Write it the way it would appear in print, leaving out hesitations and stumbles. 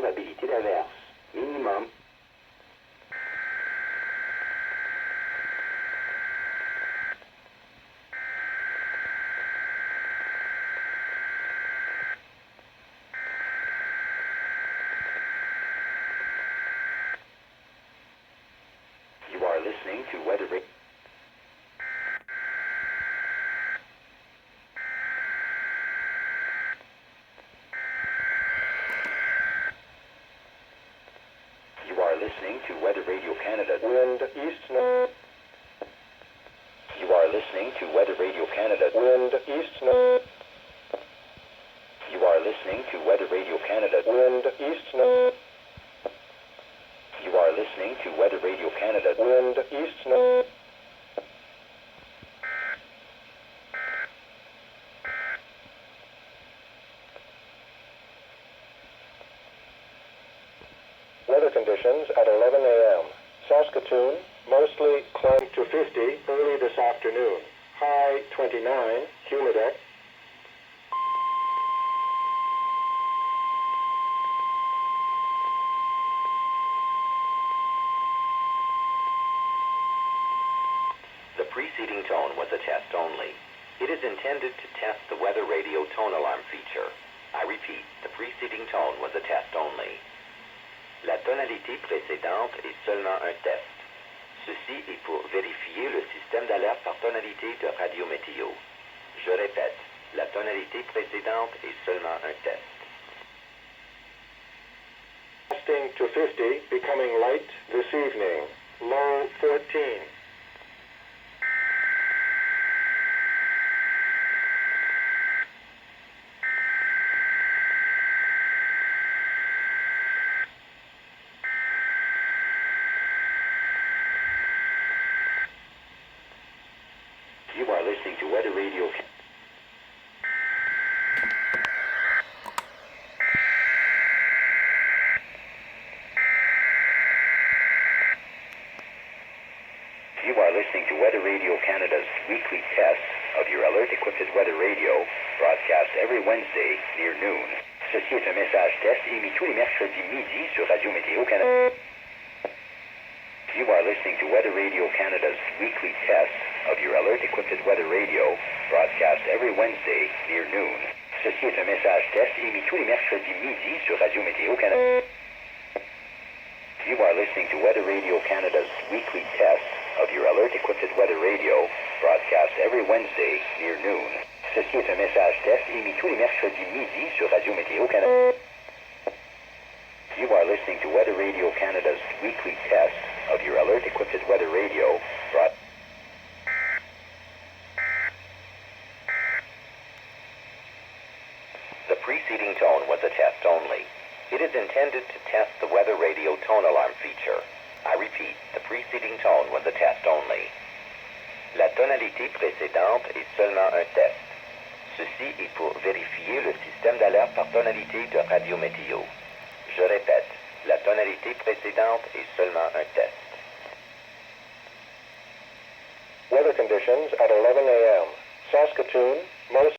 Probabilité d'averse. Minimum. You are listening to Weather Radio. Listening to Weather Radio Canada. Wind east north. You are listening to Weather Radio Canada. Wind east north. You are listening to Weather Radio Canada. Wind east north. You are listening to Weather Radio Canada. Wind east north. Weather conditions at 11 a.m. Saskatoon, mostly cloudy to 50 early this afternoon. High 29, humidex. The preceding tone was a test only. It is intended to test the weather radio tone alarm feature. I repeat, the preceding tone was a test only. La tonalité précédente est seulement un test. Ceci est pour vérifier le système d'alerte par tonalité de radio météo. Je répète, la tonalité précédente est seulement un test. Testing to 50, becoming light this evening. Low 14. You are listening to Weather Radio. You are listening to Weather Radio Canada's weekly test of your alert-equipped weather radio, broadcast every Wednesday near noon. Ceci est un message test émis tous les mercredis midi sur Radio Météo Canada. You are listening to Weather Radio Canada's weekly test of your alert-equipped weather radio, broadcast every Wednesday near noon. Ceci est un message test émis tous les mercredis midi sur Radio Météo Canada. You are listening to Weather Radio Canada's weekly test of your alert-equipped weather radio, broadcast every Wednesday near noon. Ceci est un message test émis tous les mercredis midi sur Radio Météo Canada. You are listening to Weather Radio Canada's weekly test of your alert-equipped weather radio, The preceding tone was a test only. It is intended to test the weather radio tone alarm feature. I repeat, the preceding tone was a test only. La tonalité précédente est seulement un test. Ceci est pour vérifier le système d'alerte par tonalité de radio météo. Je répète, la tonalité précédente est seulement un test. Weather conditions at 11 a.m. Saskatoon, most